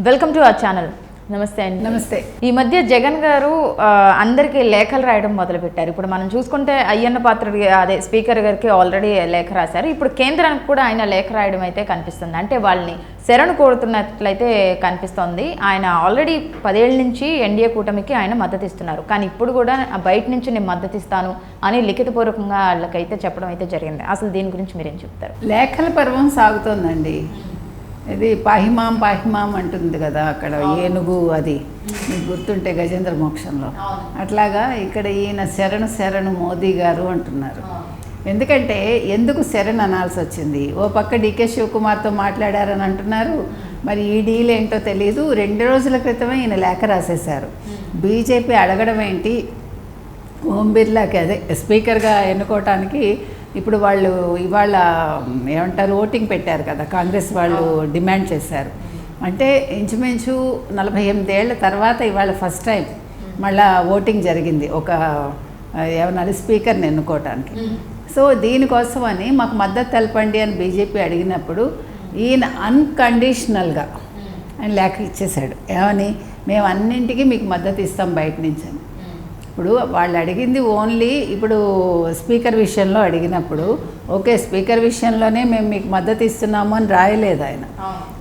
Welcome to our channel. నమస్తే అండి. నమస్తే. ఈ మధ్య జగన్ గారు అందరికీ లేఖలు రాయడం మొదలుపెట్టారు. ఇప్పుడు మనం చూసుకుంటే అయ్యన్న పాత్ర అదే స్పీకర్ గారికి ఆల్రెడీ లేఖ రాశారు. ఇప్పుడు కేంద్రానికి కూడా ఆయన లేఖ రాయడం అయితే కనిపిస్తుంది. అంటే వాళ్ళని శరణు కోరుతున్నట్లయితే కనిపిస్తోంది. ఆయన ఆల్రెడీ 10 ఏళ్ళ నుంచి ఎన్డీఏ కూటమికి ఆయన మద్దతు ఇస్తున్నారు. కానీ ఇప్పుడు కూడా బయట నుంచి నేను మద్దతు ఇస్తాను అని లిఖితపూర్వకంగా వాళ్ళకైతే చెప్పడం అయితే జరిగింది. అసలు దీని గురించి మీరేం చెప్తారు? లేఖల పర్వం సాగుతోందండి. ఇది పాహిమాం పాహిమాం అంటుంది కదా అక్కడ ఏనుగు, అది మీకు గుర్తుంటే గజేంద్ర మోక్షంలో అట్లాగా ఇక్కడ ఈయన శరణు మోదీ గారు అంటున్నారు. ఎందుకంటే ఎందుకు శరణ్ అనాల్సి వచ్చింది? ఓ పక్క డీకే శివకుమార్తో మాట్లాడారని అంటున్నారు. మరి ఈ డీల్ ఏంటో తెలియదు. 2 రోజుల క్రితమే ఈయన లేఖ రాసేశారు. బీజేపీ అడగడం ఏంటి, ఓం బిర్లాకి అదే స్పీకర్గా ఎన్నుకోవటానికి ఇప్పుడు వాళ్ళు ఇవాళ ఏమంటారు ఓటింగ్ పెట్టారు కదా, కాంగ్రెస్ వాళ్ళు డిమాండ్ చేశారు. అంటే ఇంచుమించు 48 ఏళ్ల తర్వాత ఇవాళ ఫస్ట్ టైం మళ్ళా ఓటింగ్ జరిగింది ఒక ఏమన్నా స్పీకర్ని ఎన్నుకోవటానికి. సో దీనికోసమని మాకు మద్దతు తెలపండి అని బీజేపీ అడిగినప్పుడు ఈయన అన్కండిషనల్గా ఆయన లేఖ ఇచ్చేశాడు. ఏమని, మేము అన్నింటికీ మీకు మద్దతు ఇస్తాం బయట నుంచి అని. ఇప్పుడు వాళ్ళు అడిగింది ఓన్లీ ఇప్పుడు స్పీకర్ విషయంలో అడిగినప్పుడు ఓకే స్పీకర్ విషయంలోనే మేము మీకు మద్దతు ఇస్తున్నాము అని రాయలేదు ఆయన.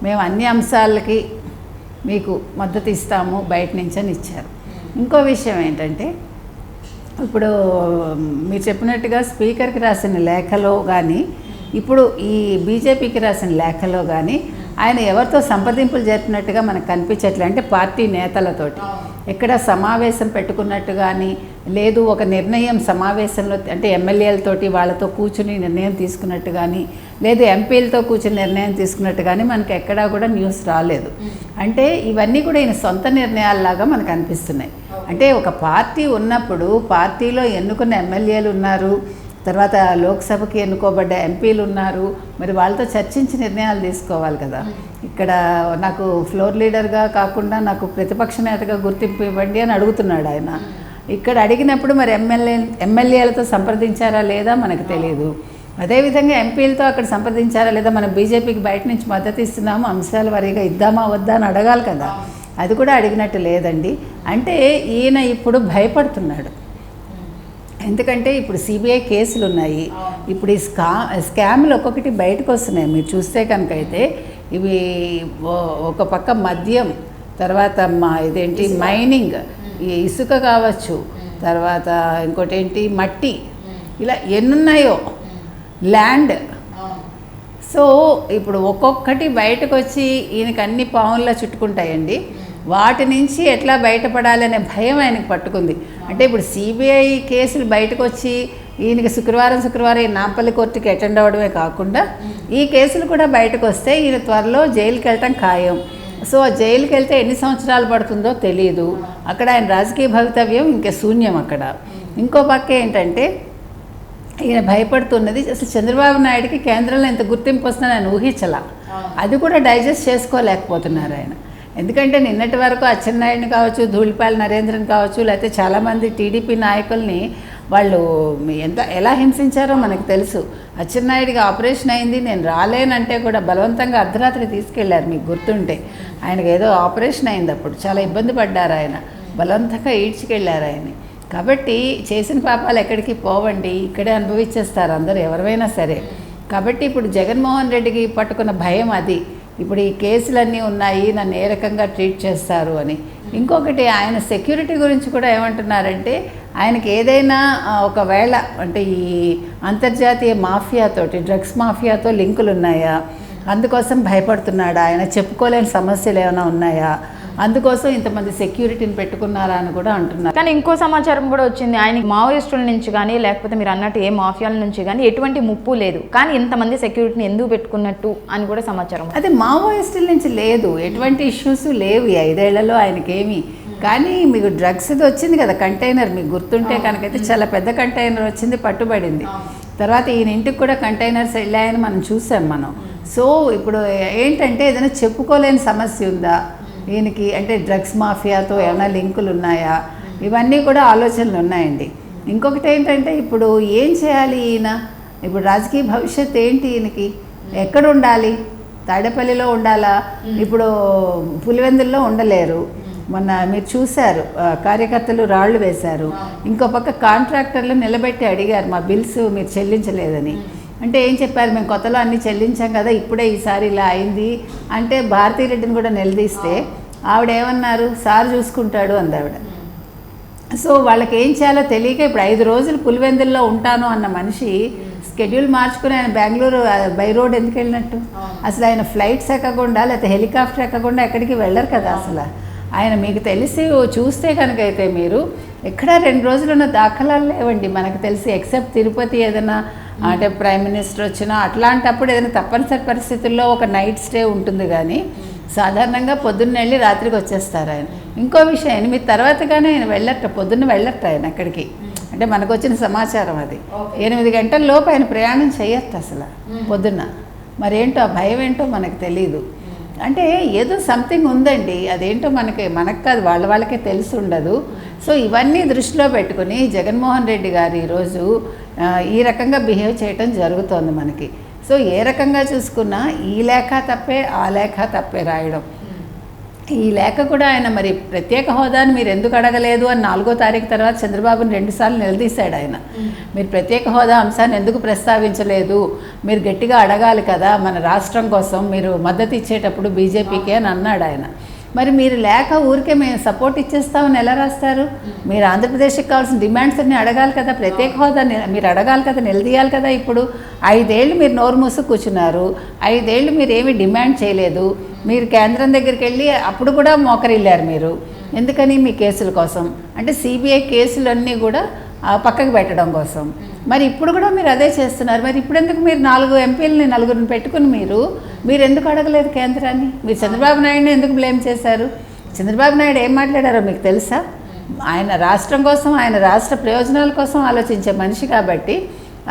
మేము అన్ని అంశాలకి మీకు మద్దతు ఇస్తాము బయట నుంచి అని ఇచ్చారు. ఇంకో విషయం ఏంటంటే ఇప్పుడు మీరు చెప్పినట్టుగా స్పీకర్కి రాసిన లేఖలో కానీ ఇప్పుడు ఈ బీజేపీకి రాసిన లేఖలో కానీ ఆయన ఎవరితో సంప్రదింపులు జరిపినట్టుగా మనకు కనిపించట్లే. అంటే పార్టీ నేతలతోటి ఎక్కడ సమావేశం పెట్టుకున్నట్టు కానీ లేదు, ఒక నిర్ణయం సమావేశంలో అంటే ఎమ్మెల్యేలతోటి వాళ్ళతో కూర్చుని నిర్ణయం తీసుకున్నట్టు కానీ లేదు ఎంపీలతో కూర్చుని నిర్ణయం తీసుకున్నట్టు కానీ మనకి ఎక్కడా కూడా న్యూస్ రాలేదు. అంటే ఇవన్నీ కూడా ఈయన సొంత నిర్ణయాల్లాగా మనకు అనిపిస్తున్నాయి. అంటే ఒక పార్టీ ఉన్నప్పుడు పార్టీలో ఎన్నుకున్న ఎమ్మెల్యేలు ఉన్నారు, తర్వాత లోక్సభకి ఎన్నుకోబడ్డ ఎంపీలు ఉన్నారు, మరి వాళ్ళతో చర్చించి నిర్ణయాలు తీసుకోవాలి కదా. ఇక్కడ నాకు ఫ్లోర్ లీడర్గా కాకుండా నాకు ప్రతిపక్ష నేతగా గుర్తింపు ఇవ్వండి అని అడుగుతున్నాడు ఆయన. ఇక్కడ అడిగినప్పుడు మరి ఎమ్మెల్యేలతో సంప్రదించారా లేదా మనకు తెలియదు. అదేవిధంగా ఎంపీలతో అక్కడ సంప్రదించారా లేదా, మనం బీజేపీకి బయట నుంచి మద్దతు ఇస్తున్నాము అంశాల వారీగా ఇద్దామా వద్దా అని అడగాలి కదా. అది కూడా అడిగినట్టు లేదండి. అంటే ఈయన ఇప్పుడు భయపడుతున్నాడు. ఎందుకంటే ఇప్పుడు సిబిఐ కేసులు ఉన్నాయి. ఇప్పుడు ఈ స్కామ్లు ఒక్కొక్కటి బయటకు వస్తున్నాయి. మీరు చూస్తే కనుక అయితే ఇవి ఒక పక్క మద్యం, తర్వాత ఇదేంటి మైనింగ్, ఈ ఇసుక కావచ్చు, తర్వాత ఇంకోటి ఏంటి మట్టి, ఇలా ఎన్నున్నాయో ల్యాండ్. సో ఇప్పుడు ఒక్కొక్కటి బయటకు వచ్చి ఈయనకి అన్ని పావుల్లా చుట్టుకుంటాయండి. వాటి నుంచి ఎట్లా బయటపడాలనే భయం ఆయనకు పట్టుకుంది. అంటే ఇప్పుడు సిబిఐ కేసులు బయటకు వచ్చి ఈయనకి శుక్రవారం ఈ నాంపల్లి కోర్టుకి అటెండ్ అవ్వడమే కాకుండా ఈ కేసులు కూడా బయటకు వస్తే ఈయన త్వరలో జైలుకి వెళ్ళటం ఖాయం. సో జైలుకి వెళ్తే ఎన్ని సంవత్సరాలు పడుతుందో తెలియదు. అక్కడ ఆయన రాజకీయ భవితవ్యం ఇంకా శూన్యం అక్కడ. ఇంకో పక్క ఏంటంటే ఈయన భయపడుతున్నది అసలు చంద్రబాబు నాయుడికి కేంద్రంలో ఇంత గుర్తింపు వస్తుందని ఆయన ఊహించలా. అది కూడా డైజెస్ట్ చేసుకోలేకపోతున్నారు ఆయన. ఎందుకంటే నిన్నటి వరకు అచ్చెన్నాయుడిని కావచ్చు, ధూళిపాల నరేంద్రని కావచ్చు, లేకపోతే చాలామంది టీడీపీ నాయకుల్ని వాళ్ళు ఎలా హింసించారో మనకు తెలుసు. అచ్చెన్నాయుడికి ఆపరేషన్ అయింది, నేను రాలేనంటే కూడా బలవంతంగా అర్ధరాత్రి తీసుకెళ్లారు. మీకు గుర్తుంటే ఆయనకు ఏదో ఆపరేషన్ అయింది, అప్పుడు చాలా ఇబ్బంది పడ్డారు ఆయన, బలవంతంగా ఈడ్చుకెళ్ళారు ఆయన్ని. కాబట్టి చేసిన పాపాలు ఎక్కడికి పోవండి, ఇక్కడే అనుభవించేస్తారు అందరూ ఎవరైనా సరే. కాబట్టి ఇప్పుడు జగన్మోహన్ రెడ్డికి పట్టుకున్న భయం అది. ఇప్పుడు ఈ కేసులన్నీ ఉన్నాయి, నన్ను ఏ రకంగా ట్రీట్ చేస్తారు అని. ఇంకొకటి ఆయన సెక్యూరిటీ గురించి కూడా ఏమంటున్నారంటే ఆయనకి ఏదైనా ఒకవేళ అంటే ఈ అంతర్జాతీయ మాఫియాతోటి, డ్రగ్స్ మాఫియాతో లింకులు ఉన్నాయా, అందుకోసం భయపడుతున్నాడా, ఆయన చెప్పుకోలేని సమస్యలు ఏమైనా ఉన్నాయా, అందుకోసం ఇంతమంది సెక్యూరిటీని పెట్టుకున్నారా అని కూడా అంటున్నారు. కానీ ఇంకో సమాచారం కూడా వచ్చింది, ఆయన మావోయిస్టుల నుంచి కానీ లేకపోతే మీరు అన్నట్టు ఏ మాఫియాల నుంచి కానీ ఎటువంటి ముప్పు లేదు, కానీ ఇంతమంది సెక్యూరిటీని ఎందుకు పెట్టుకున్నట్టు అని కూడా సమాచారం. అదే మావోయిస్టుల నుంచి లేదు, ఎటువంటి ఇష్యూస్ లేవు ఈ 5 ఏళ్లలో ఆయనకేమి. కానీ మీకు డ్రగ్స్ది వచ్చింది కదా కంటైనర్, మీకు గుర్తుంటే కనుకైతే చాలా పెద్ద కంటైనర్ వచ్చింది, పట్టుబడింది. తర్వాత ఈయన ఇంటికి కూడా కంటైనర్స్ వెళ్ళాయని మనం చూసాం మనం. సో ఇప్పుడు ఏంటంటే ఏదైనా చెప్పుకోలేని సమస్య ఉందా ఈయనకి, అంటే డ్రగ్స్ మాఫియాతో ఏమైనా లింకులు ఉన్నాయా, ఇవన్నీ కూడా ఆలోచనలు ఉన్నాయండి. ఇంకొకటి ఏంటంటే ఇప్పుడు ఏం చేయాలి ఈయన, ఇప్పుడు రాజకీయ భవిష్యత్తు ఏంటి, ఈయనకి ఎక్కడ ఉండాలి, తాడేపల్లిలో ఉండాలా, ఇప్పుడు పులివెందుల్లో ఉండలేరు. మొన్న మీరు చూశారు, కార్యకర్తలు రాళ్లు వేశారు. ఇంకో పక్క కాంట్రాక్టర్లు నిలబెట్టి అడిగారు మా బిల్స్ మీరు చెల్లించలేదని. అంటే ఏం చెప్పారు, మేము కొత్తలో అన్నీ చెల్లించాం కదా, ఇప్పుడే ఈసారి ఇలా అయింది అంటే భారతీరెడ్డిని కూడా నిలదీస్తే ఆవిడ ఏమన్నారు, సార్ చూసుకుంటాడు అంది ఆవిడ. సో వాళ్ళకి ఏం చేయాలో తెలియక ఇప్పుడు 5 రోజులు పులివెందుల్లో ఉంటాను అన్న మనిషి షెడ్యూల్ మార్చుకుని ఆయన బెంగళూరు బై రోడ్ ఎందుకు వెళ్ళినట్టు? అసలు ఆయన ఫ్లైట్స్ ఎక్కకుండా లేకపోతే హెలికాప్టర్ ఎక్కకుండా ఎక్కడికి వెళ్ళరు కదా. అసలు ఆయన మీకు తెలిసి చూస్తే కనుక అయితే మీరు ఎక్కడ 2 రోజులు ఉన్న దాఖలాలు లేవండి మనకు తెలిసి, ఎక్సెప్ట్ తిరుపతి ఏదైనా అంటే ప్రైమ్ మినిస్టర్ వచ్చినా అట్లాంటప్పుడు ఏదైనా తప్పనిసరి పరిస్థితుల్లో ఒక నైట్ స్టే ఉంటుంది. కానీ సాధారణంగా పొద్దున్న వెళ్ళి రాత్రికి వచ్చేస్తారు ఆయన. ఇంకో విషయం, 8 తర్వాత కానీ ఆయన వెళ్ళట, పొద్దున్న వెళ్ళట ఆయన అక్కడికి. అంటే మనకు వచ్చిన సమాచారం అది 8 గంటల లోపు ఆయన ప్రయాణం చేయొచ్చు అసలు పొద్దున్న. మరేంటో ఆ భయం ఏంటో మనకు తెలీదు. అంటే ఏదో సంథింగ్ ఉందండి, అదేంటో మనకు కాదు, వాళ్ళకే తెలిసి ఉండదు. సో ఇవన్నీ దృష్టిలో పెట్టుకుని జగన్మోహన్ రెడ్డి గారు ఈరోజు ఈ రకంగా బిహేవ్ చేయటం జరుగుతోంది మనకి. సో ఏ రకంగా చూసుకున్నా ఈ లేఖ తప్పే, ఆ లేఖ తప్పే రాయడం. ఈ లేఖ కూడా ఆయన మరి ప్రత్యేక హోదాని మీరు ఎందుకు అడగలేదు అని 4వ తారీఖు తర్వాత చంద్రబాబుని 2 సార్లు నిలదీశాడు ఆయన. మీరు ప్రత్యేక హోదా అంశాన్ని ఎందుకు ప్రస్తావించలేదు, మీరు గట్టిగా అడగాలి కదా మన రాష్ట్రం కోసం, మీరు మద్దతు ఇచ్చేటప్పుడు బీజేపీకి అని అన్నాడు ఆయన. మరి మీరు లేఖ ఊరికే మేము సపోర్ట్ ఇచ్చేస్తామని ఎలా రాస్తారు? మీరు ఆంధ్రప్రదేశ్కి కావాల్సిన డిమాండ్స్ అన్నీ అడగాలి కదా, ప్రత్యేక హోదా మీరు అడగాలి కదా, నిలదీయాలి కదా. ఇప్పుడు 5 ఏళ్ళు మీరు నోరు మూసు కూర్చున్నారు, 5 ఏళ్ళు మీరు ఏమీ డిమాండ్ చేయలేదు. మీరు కేంద్రం దగ్గరికి వెళ్ళి అప్పుడు కూడా మోకరిల్లారు మీరు. ఎందుకని? మీ కేసుల కోసం, అంటే సిబిఐ కేసులన్నీ కూడా పక్కకు పెట్టడం కోసం. మరి ఇప్పుడు కూడా మీరు అదే చేస్తున్నారు. మరి ఇప్పుడు ఎందుకు మీరు 4 ఎంపీలని 4గురిని పెట్టుకుని మీరు ఎందుకు అడగలేదు కేంద్రాన్ని? మీరు చంద్రబాబు నాయుడిని ఎందుకు బ్లేమ్ చేశారు? చంద్రబాబు నాయుడు ఏం మాట్లాడారో మీకు తెలుసా? ఆయన రాష్ట్రం కోసం, ఆయన రాష్ట్ర ప్రయోజనాల కోసం ఆలోచించే మనిషి కాబట్టి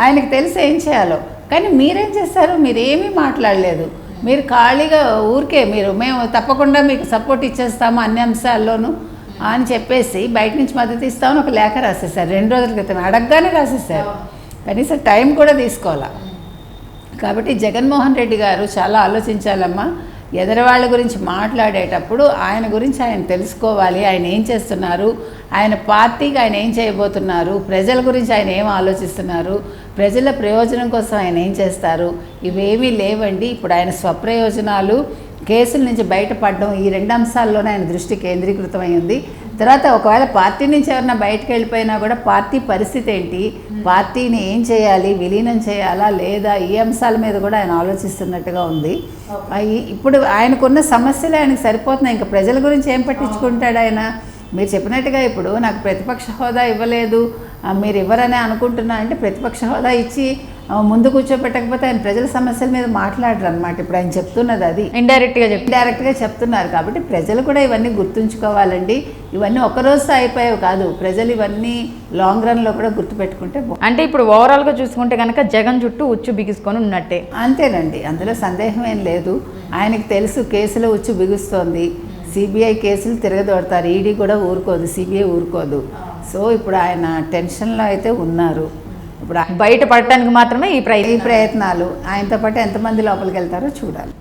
ఆయనకు తెలిసి ఏం చేయాలో. కానీ మీరేం చేస్తారు? మీరేమీ మాట్లాడలేదు. మీరు ఖాళీగా ఊరికే మేము తప్పకుండా మీకు సపోర్ట్ ఇచ్చేస్తాము అన్ని అంశాల్లోనూ అని చెప్పేసి బయట నుంచి మద్దతు ఇస్తామని ఒక లేఖ రాసేసారు 2 రోజుల క్రితం. అడగగానే రాసేసారు, కనీసం టైం కూడా తీసుకోవాలా. కాబట్టి జగన్మోహన్ రెడ్డి గారు చాలా ఆలోచించాలమ్మా. ఎదరవాళ్ళ గురించి మాట్లాడేటప్పుడు ఆయన గురించి ఆయన తెలుసుకోవాలి. ఆయన ఏం చేస్తున్నారు, ఆయన పార్టీకి ఆయన ఏం చేయబోతున్నారు, ప్రజల గురించి ఆయన ఏం ఆలోచిస్తున్నారు, ప్రజల ప్రయోజనం కోసం ఆయన ఏం చేస్తారు, ఇవేమీ లేవండి. ఇప్పుడు ఆయన స్వప్రయోజనాలు, కేసుల నుంచి బయటపడడం, ఈ 2 అంశాల్లోనే ఆయన దృష్టి కేంద్రీకృతమైంది. తర్వాత ఒకవేళ పార్టీ నుంచి ఎవరైనా బయటకు వెళ్ళిపోయినా కూడా పార్టీ పరిస్థితి ఏంటి, పార్టీని ఏం చేయాలి, విలీనం చేయాలా లేదా, ఈ అంశాల మీద కూడా ఆయన ఆలోచిస్తున్నట్టుగా ఉంది. ఇప్పుడు ఆయనకున్న సమస్యలు ఆయనకు సరిపోతున్నాయి. ఇంకా ప్రజల గురించి ఏం పట్టించుకుంటాడు ఆయన? మీరు చెప్పినట్టుగా ఇప్పుడు నాకు ప్రతిపక్ష హోదా ఇవ్వలేదు, మీరు ఇవ్వరనే అనుకుంటున్నా అంటే ప్రతిపక్ష హోదా ఇచ్చి ముందు కూర్చోబెట్టకపోతే ఆయన ప్రజల సమస్యల మీద మాట్లాడరు అనమాట. ఇప్పుడు ఆయన చెప్తున్నది అది ఇండైరెక్ట్గా చెప్తున్నారు. కాబట్టి ప్రజలు కూడా ఇవన్నీ గుర్తుంచుకోవాలండి. ఇవన్నీ ఒకరోజుతో అయిపోయావు కాదు, ప్రజలు ఇవన్నీ లాంగ్ రన్లో కూడా గుర్తుపెట్టుకుంటే. అంటే ఇప్పుడు ఓవరాల్గా చూసుకుంటే కనుక జగన్ చుట్టూ ఉచ్చు బిగుసుకొని ఉన్నట్టే. అంతేనండి, అందులో సందేహం ఏం లేదు. ఆయనకు తెలుసు కేసులో ఉచ్చు బిగుస్తోంది. సిబిఐ కేసులు తిరగదోడతారు, ఈడీ కూడా ఊరుకోదు, సిబిఐ ఊరుకోదు. సో ఇప్పుడు ఆయన టెన్షన్లో అయితే ఉన్నారు. ఇప్పుడు బయట పడటానికి మాత్రమే ఈ ప్రయత్నాలు. ఆయనతో పాటు ఎంతమంది లోపలికి వెళ్తారో చూడాలి.